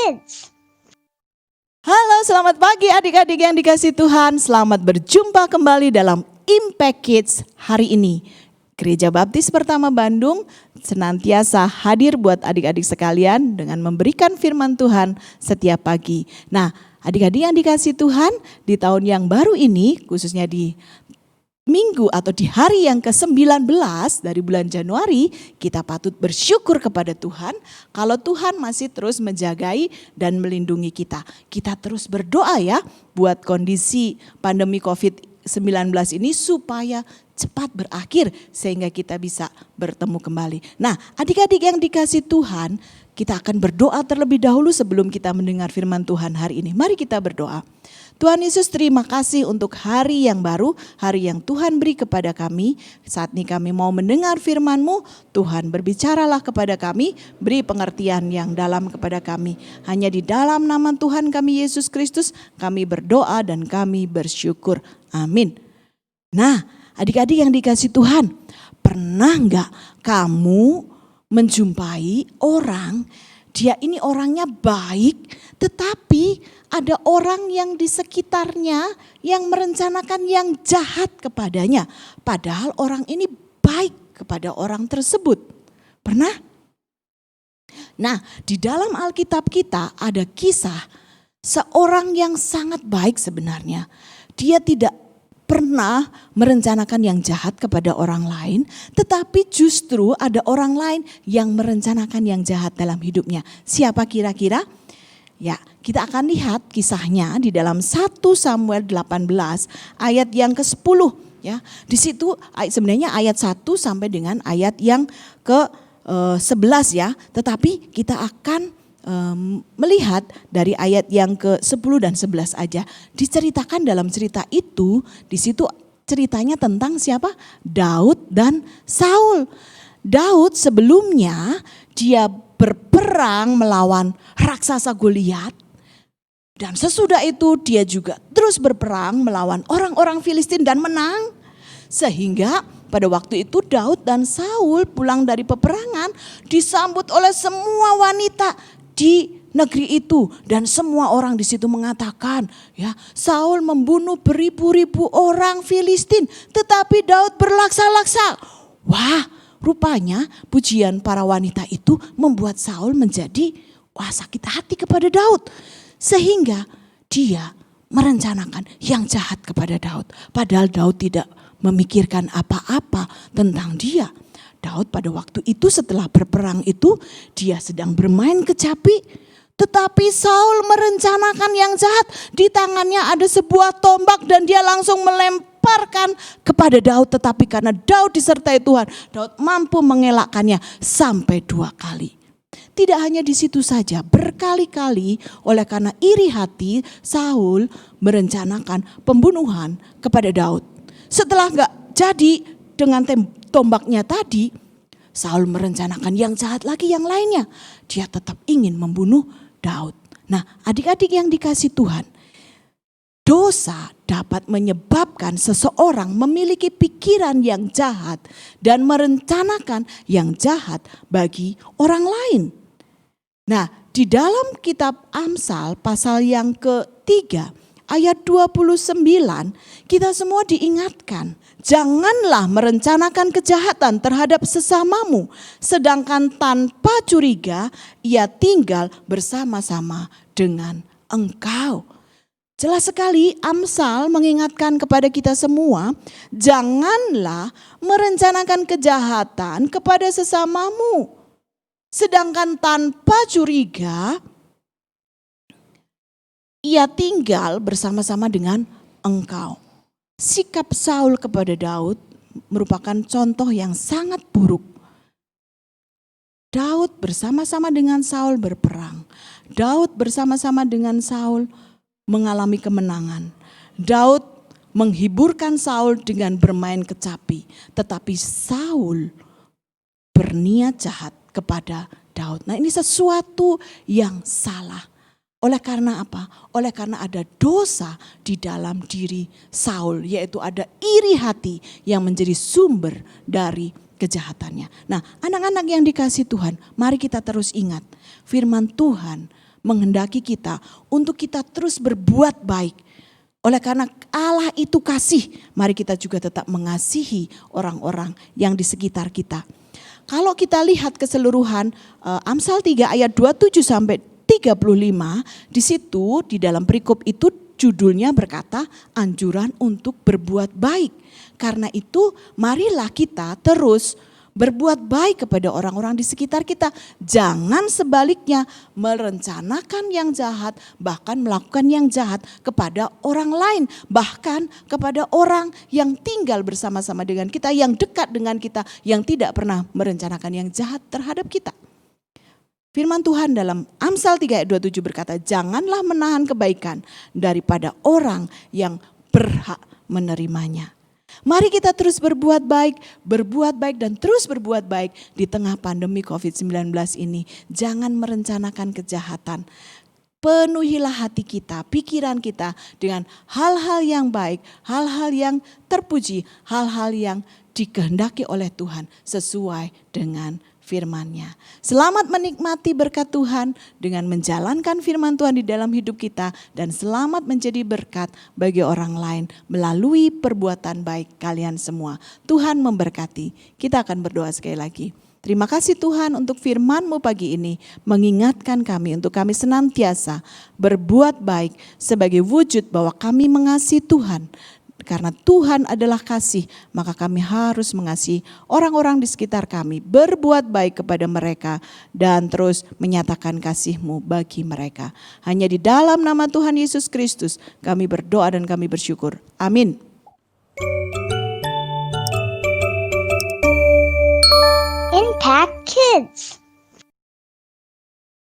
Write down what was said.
Kids. Halo, selamat pagi adik-adik yang dikasih Tuhan. Selamat berjumpa kembali dalam Impact Kids hari ini. Gereja Baptis Pertama Bandung senantiasa hadir buat adik-adik sekalian dengan memberikan firman Tuhan setiap pagi. Nah, adik-adik yang dikasih Tuhan, di tahun yang baru ini, khususnya di minggu atau di hari yang ke-19 dari bulan Januari, kita patut bersyukur kepada Tuhan kalau Tuhan masih terus menjagai dan melindungi kita. Kita terus berdoa ya buat kondisi pandemi COVID-19 ini supaya cepat berakhir sehingga kita bisa bertemu kembali. Nah, adik-adik yang dikasih Tuhan, kita akan berdoa terlebih dahulu sebelum kita mendengar firman Tuhan hari ini. Mari kita berdoa. Tuhan Yesus, terima kasih untuk hari yang baru, hari yang Tuhan beri kepada kami. Saat ini kami mau mendengar firman-Mu, Tuhan berbicaralah kepada kami, beri pengertian yang dalam kepada kami. Hanya di dalam nama Tuhan kami Yesus Kristus, kami berdoa dan kami bersyukur. Amin. Nah, adik-adik yang dikasih Tuhan, pernah enggak kamu menjumpai orang, dia ini orangnya baik, tetapi ada orang yang di sekitarnya yang merencanakan yang jahat kepadanya. Padahal orang ini baik kepada orang tersebut. Pernah? Nah, di dalam Alkitab kita ada kisah seorang yang sangat baik sebenarnya. Dia tidak pernah merencanakan yang jahat kepada orang lain, tetapi justru ada orang lain yang merencanakan yang jahat dalam hidupnya. Siapa kira-kira? Ya, kita akan lihat kisahnya di dalam 1 Samuel 18 ayat yang ke-10 ya. Di situ sebenarnya ayat 1 sampai dengan ayat yang ke-11 ya, tetapi kita akan melihat dari ayat yang ke-10 dan 11 aja. Diceritakan dalam cerita itu, di situ ceritanya tentang siapa? Daud dan Saul. Daud sebelumnya dia berperang melawan raksasa Goliat. Dan sesudah itu dia juga terus berperang melawan orang-orang Filistin dan menang. Sehingga pada waktu itu Daud dan Saul pulang dari peperangan disambut oleh semua wanita di negeri itu. Dan semua orang di situ mengatakan, ya, Saul membunuh beribu-ribu orang Filistin, tetapi Daud berlaksa-laksa. Wah, rupanya pujian para wanita itu membuat Saul menjadi sakit hati kepada Daud. Sehingga dia merencanakan yang jahat kepada Daud. Padahal Daud tidak memikirkan apa-apa tentang dia. Daud pada waktu itu setelah berperang itu dia sedang bermain kecapi. Tetapi Saul merencanakan yang jahat. Di tangannya ada sebuah tombak dan dia langsung melemparkan kepada Daud. Tetapi karena Daud disertai Tuhan, Daud mampu mengelakkannya sampai 2 kali. Tidak hanya di situ saja, berkali-kali oleh karena iri hati Saul merencanakan pembunuhan kepada Daud. Setelah gak jadi dengan tombaknya tadi, Saul merencanakan yang jahat lagi yang lainnya. Dia tetap ingin membunuh Daud. Nah, adik-adik yang dikasih Tuhan, dosa dapat menyebabkan seseorang memiliki pikiran yang jahat dan merencanakan yang jahat bagi orang lain. Nah, di dalam kitab Amsal pasal yang ke-3 ayat 29 kita semua diingatkan, janganlah merencanakan kejahatan terhadap sesamamu, sedangkan tanpa curiga ia tinggal bersama-sama dengan engkau. Jelas sekali Amsal mengingatkan kepada kita semua, janganlah merencanakan kejahatan kepada sesamamu, sedangkan tanpa curiga ia tinggal bersama-sama dengan engkau. Sikap Saul kepada Daud merupakan contoh yang sangat buruk. Daud bersama-sama dengan Saul berperang. Daud bersama-sama dengan Saul mengalami kemenangan. Daud menghiburkan Saul dengan bermain kecapi. Tetapi Saul berniat jahat kepada Daud. Nah, ini sesuatu yang salah. Oleh karena apa? Oleh karena ada dosa di dalam diri Saul, yaitu ada iri hati yang menjadi sumber dari kejahatannya. Nah, anak-anak yang dikasih Tuhan, mari kita terus ingat firman Tuhan menghendaki kita untuk kita terus berbuat baik. Oleh karena Allah itu kasih, mari kita juga tetap mengasihi orang-orang yang di sekitar kita. Kalau kita lihat keseluruhan Amsal 3 ayat 27 sampai 35, di situ di dalam perikop itu judulnya berkata anjuran untuk berbuat baik. Karena itu marilah kita terus berbuat baik kepada orang-orang di sekitar kita. Jangan sebaliknya merencanakan yang jahat, bahkan melakukan yang jahat kepada orang lain. Bahkan kepada orang yang tinggal bersama-sama dengan kita, yang dekat dengan kita, yang tidak pernah merencanakan yang jahat terhadap kita. Firman Tuhan dalam Amsal 3 ayat 27 berkata, janganlah menahan kebaikan daripada orang yang berhak menerimanya. Mari kita terus berbuat baik dan terus berbuat baik di tengah pandemi COVID-19 ini. Jangan merencanakan kejahatan. Penuhilah hati kita, pikiran kita dengan hal-hal yang baik, hal-hal yang terpuji, hal-hal yang dikehendaki oleh Tuhan sesuai dengan firman-Nya. Selamat menikmati berkat Tuhan dengan menjalankan firman Tuhan di dalam hidup kita dan selamat menjadi berkat bagi orang lain melalui perbuatan baik kalian semua. Tuhan memberkati. Kita akan berdoa sekali lagi. Terima kasih Tuhan untuk firman-Mu pagi ini mengingatkan kami untuk kami senantiasa berbuat baik sebagai wujud bahwa kami mengasihi Tuhan. Karena Tuhan adalah kasih, maka kami harus mengasihi orang-orang di sekitar kami, berbuat baik kepada mereka dan terus menyatakan kasih-Mu bagi mereka. Hanya di dalam nama Tuhan Yesus Kristus kami berdoa dan kami bersyukur. Amin. Impact Kids.